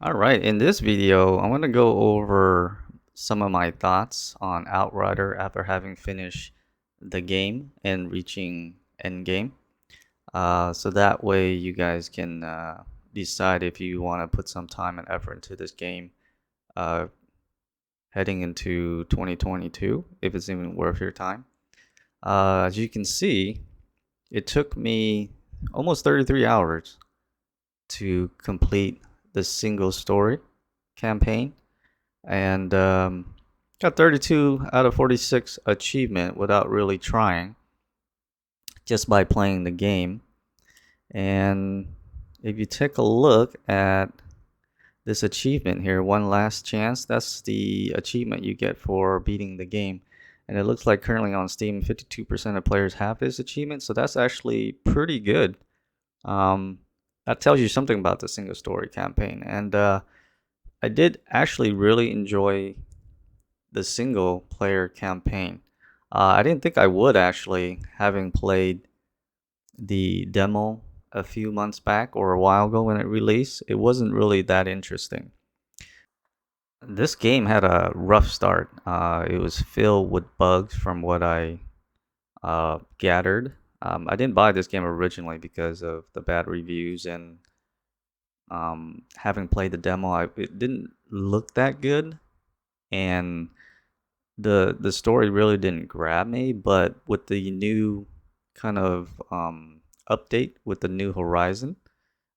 Alright, in this video, I'm going to go over some of my thoughts on Outrider after having finished the game and reaching endgame. So that way you guys can decide if you want to put some time and effort into this game uh, heading into 2022, if it's even worth your time. As you can see, it took me almost 33 hours to complete the single story campaign and got 32 out of 46 achievement without really trying, just by playing the game. And if you take a look at this achievement here, one last chance, that's the achievement you get for beating the game. And it looks like currently on Steam 52% of players have this achievement, so that's actually pretty good. um, that tells you something about the single story campaign. And I did actually really enjoy the single player campaign. I didn't think I would, actually, having played the demo a few months back or a while ago when it released. It wasn't really that interesting. This game had a rough start. It was filled with bugs from what I gathered. I didn't buy this game originally because of the bad reviews, and having played the demo, it didn't look that good, and the story really didn't grab me. But with the new kind of update with the new horizon,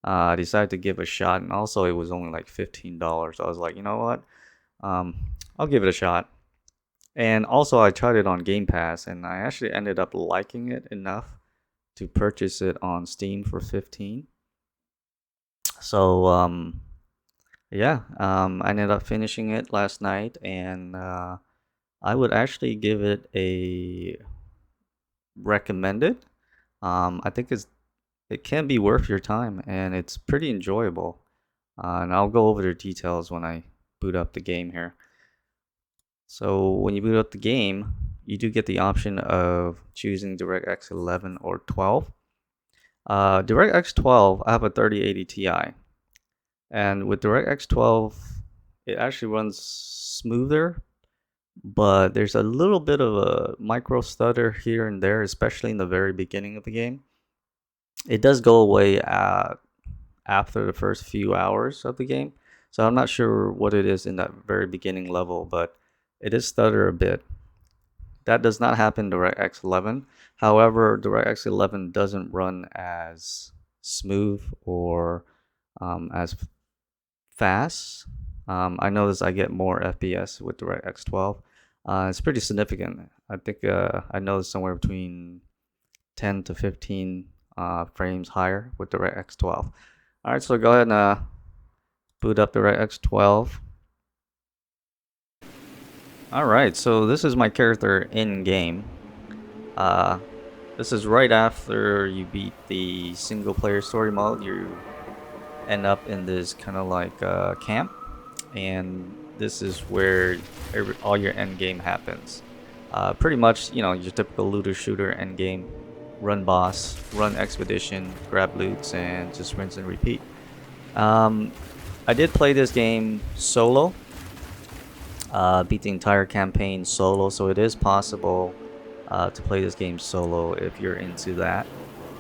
I decided to give a shot, and also it was only like $15. So I was like, you know what, um, I'll give it a shot. And also I tried it on Game Pass, and I actually ended up liking it enough to purchase it on Steam for 15. So yeah, I ended up finishing it last night, and I would actually give it a recommended. I think it can be worth your time, and it's pretty enjoyable. And I'll go over the details when I boot up the game here. So when you boot up the game, you do get the option of choosing DirectX 11 or 12. DirectX 12, I have a 3080 Ti, and with DirectX 12, it actually runs smoother, but there's a little bit of a micro stutter here and there, especially in the very beginning of the game. It does go away after the first few hours of the game, so I'm not sure what it is in that very beginning level, but it is stutter a bit. That does not happen in DirectX 11. However, DirectX 11 doesn't run as smooth or as fast. I notice I get more FPS with DirectX 12. It's pretty significant. I think I noticed somewhere between 10 to 15 frames higher with DirectX 12. All right, so go ahead and boot up DirectX 12. All right, so this is my character in game. Uh, this is right after you beat the single player story mode. You end up in this kind of like camp, and this is where all your end game happens. Pretty much, your typical looter shooter end game: run boss, run expedition, grab loots, and just rinse and repeat. Um, I did play this game solo, beat the entire campaign solo, so it is possible to play this game solo if you're into that.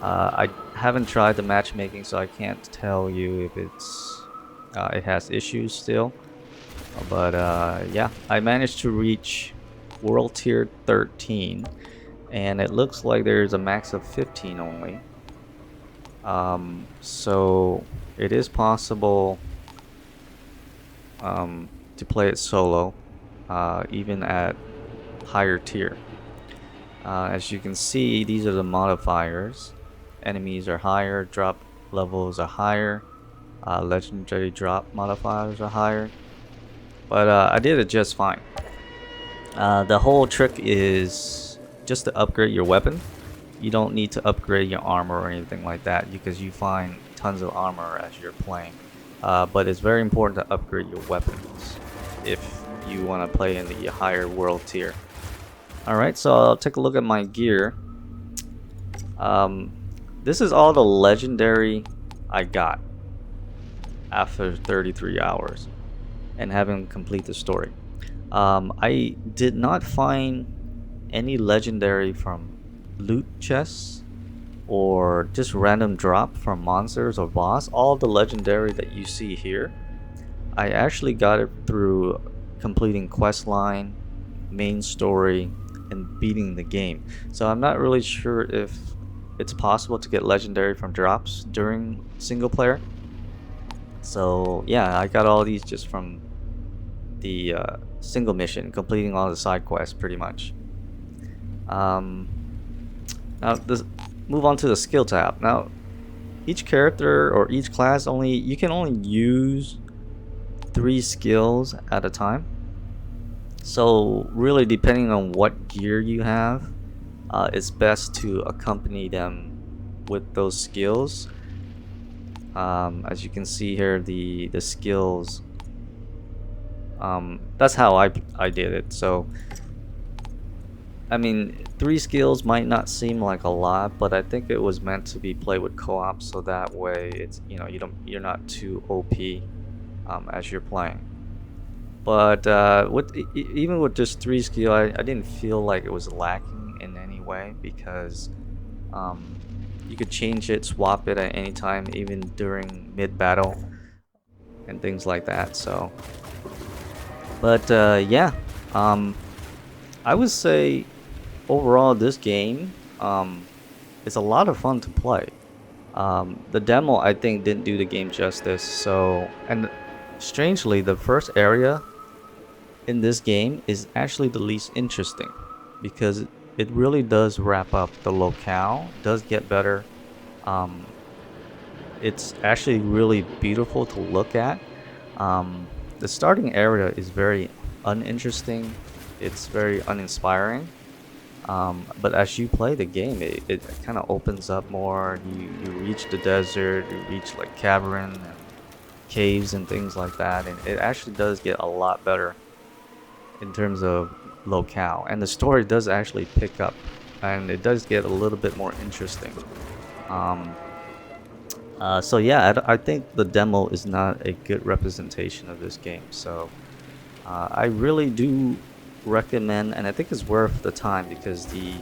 I haven't tried the matchmaking, so I can't tell you if it has issues still. But yeah, I managed to reach World Tier 13, and it looks like there's a max of 15 only. So it is possible to play it solo, even at higher tier. As you can see, these are the modifiers. Enemies are higher, drop levels are higher, legendary drop modifiers are higher. But I did it just fine. The whole trick is just to upgrade your weapon. You don't need to upgrade your armor or anything like that, because you find tons of armor as you're playing. But it's very important to upgrade your weapons if you want to play in the higher world tier. Alright, so I'll take a look at my gear. This is all the legendary I got. after 33 hours and having complete the story. I did not find any legendary from loot chests or just random drop from monsters or boss. All the legendary that you see here, I actually got it through completing quest line, main story, and beating the game. So I'm not really sure if it's possible to get legendary from drops during single player. So yeah, I got all these just from the single mission, completing all the side quests pretty much. Um, now this move on to the skill tab. Now each character or each class you can only use 3 skills at a time. So really, depending on what gear you have, it's best to accompany them with those skills. As you can see here, the skills. That's how I did it. So I mean, 3 skills might not seem like a lot, but I think it was meant to be played with co-op, so that way it's you're not too OP as you're playing. But even with just 3 skill, I didn't feel like it was lacking in any way, because you could change it, swap it at any time, even during mid battle and things like that. So, but yeah, I would say overall this game is a lot of fun to play. The demo, I think, didn't do the game justice. So, and strangely, the first area in this game is actually the least interesting, because it really does wrap up the locale, does get better. Um, it's actually really beautiful to look at. The starting area is very uninteresting. It's very uninspiring. But as you play the game, it kind of opens up more. You reach the desert, you reach like cavern and caves and things like that, and it actually does get a lot better in terms of locale, and the story does actually pick up, and it does get a little bit more interesting. Um, so yeah, I think the demo is not a good representation of this game. So I really do recommend, and I think it's worth the time, because the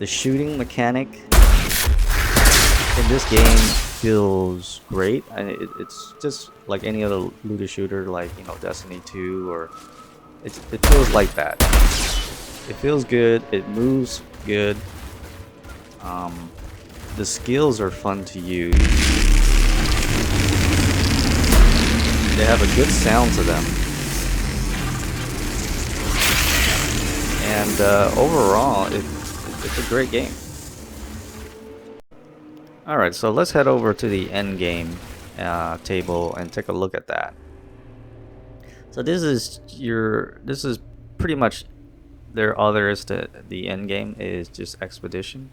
shooting mechanic in this game feels great, and it's just like any other looter shooter, like Destiny 2, or it feels like that. It feels good. It moves good. The skills are fun to use. They have a good sound to them. And overall, it's a great game. Alright, so let's head over to the end game table and take a look at that. So this is pretty much all there is to the end game, is just expedition.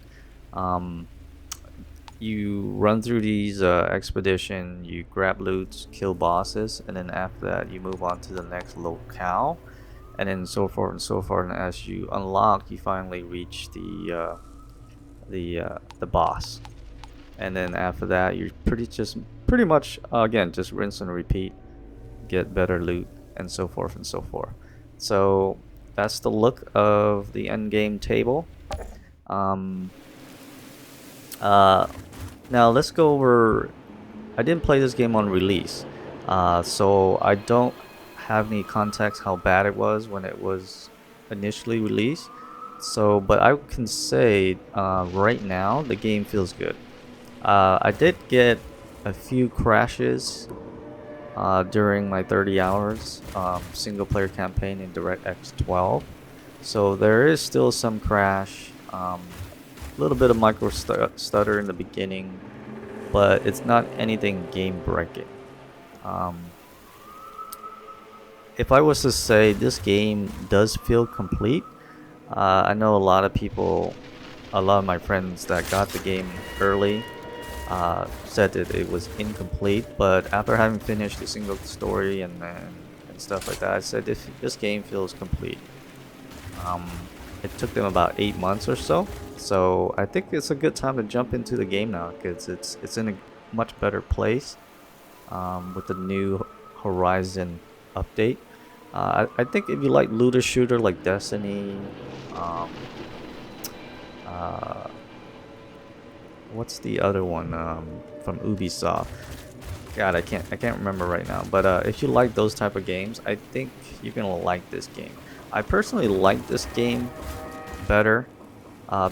You run through these expedition, you grab loots, kill bosses, and then after that you move on to the next locale, and then so forth and so forth. And as you unlock, you finally reach the boss, and then after that you're pretty much again just rinse and repeat, get better loot, and so forth and so forth. So that's the look of the end game table. Now let's go over. I didn't play this game on release, so I don't have any context how bad it was when it was initially released. So, but I can say right now the game feels good. I did get a few crashes during my 30 hours single player campaign in DirectX 12. So there is still some crash, a little bit of micro stutter in the beginning, but it's not anything game breaking. If I was to say this game does feel complete, I know a lot of my friends that got the game early said that it was incomplete, but after having finished the single story and stuff like that, I said this game feels complete. It took them about 8 months or so, so I think it's a good time to jump into the game now, because it's in a much better place. with the new Horizon update. I think if you like looter shooter like Destiny, uh, what's the other one from Ubisoft? God, I can't remember right now. But if you like those type of games, I think you're gonna like this game. I personally like this game better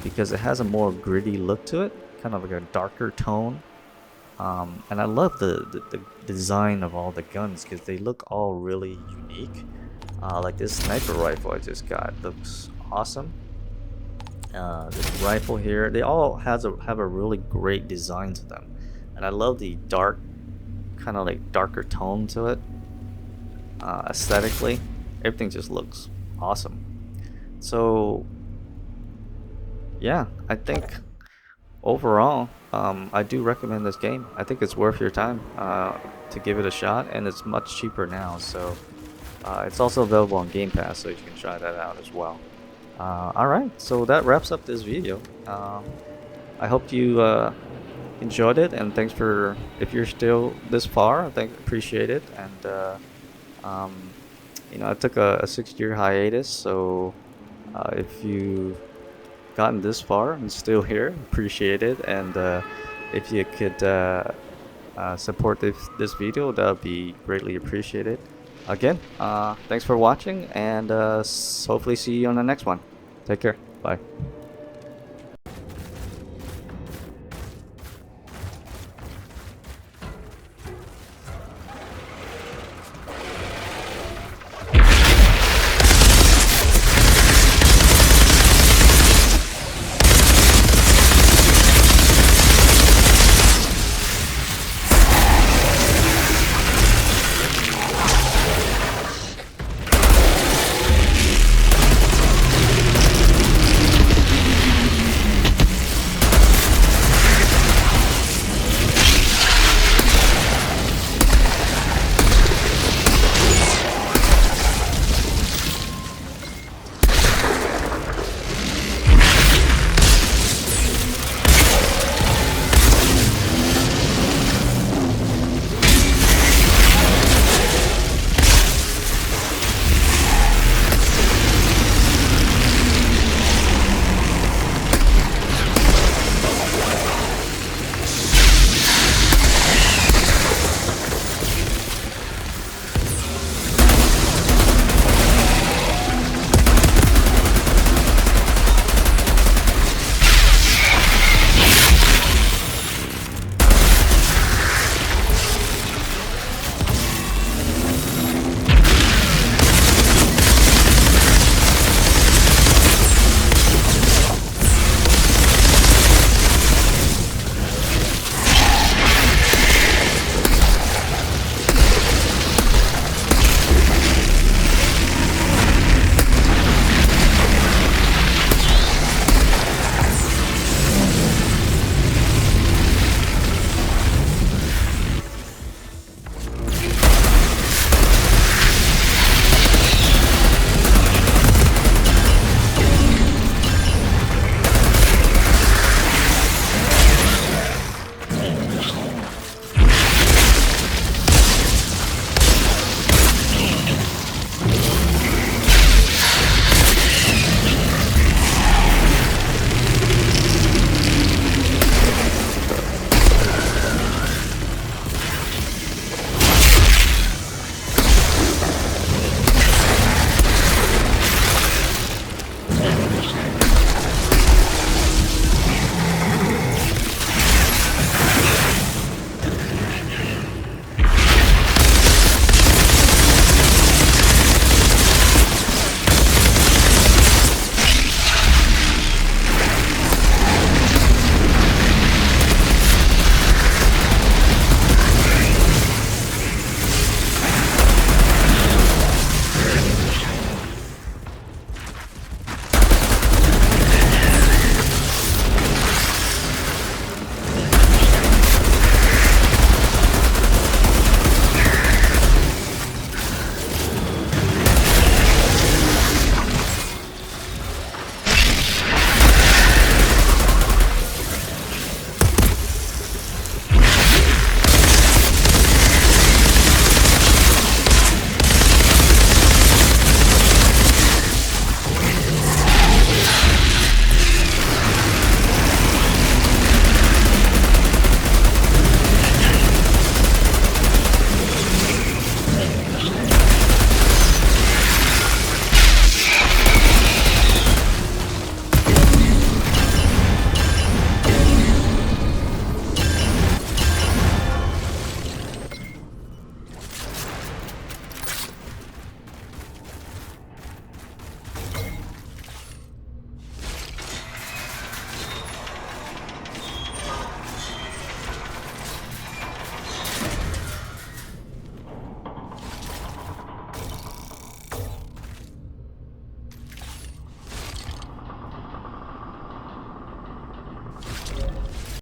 because it has a more gritty look to it, kind of like a darker tone. And I love the design of all the guns because they look all really unique. Like this sniper rifle I just got looks awesome. This rifle here, they all have a really great design to them, and I love the dark, kind of like darker tone to it. Aesthetically, everything just looks awesome. So yeah, I think overall, I do recommend this game. I think it's worth your time to give it a shot, and it's much cheaper now. So it's also available on Game Pass, so you can try that out as well. All right, so that wraps up this video. I hope you enjoyed it, and thanks for if you're still this far. I think appreciate it, and um, I took a 6 year hiatus, so if you gotten this far and still here, appreciate it. And if you could support this video, that would be greatly appreciated. Again, thanks for watching, and hopefully see you on the next one. Take care. Bye.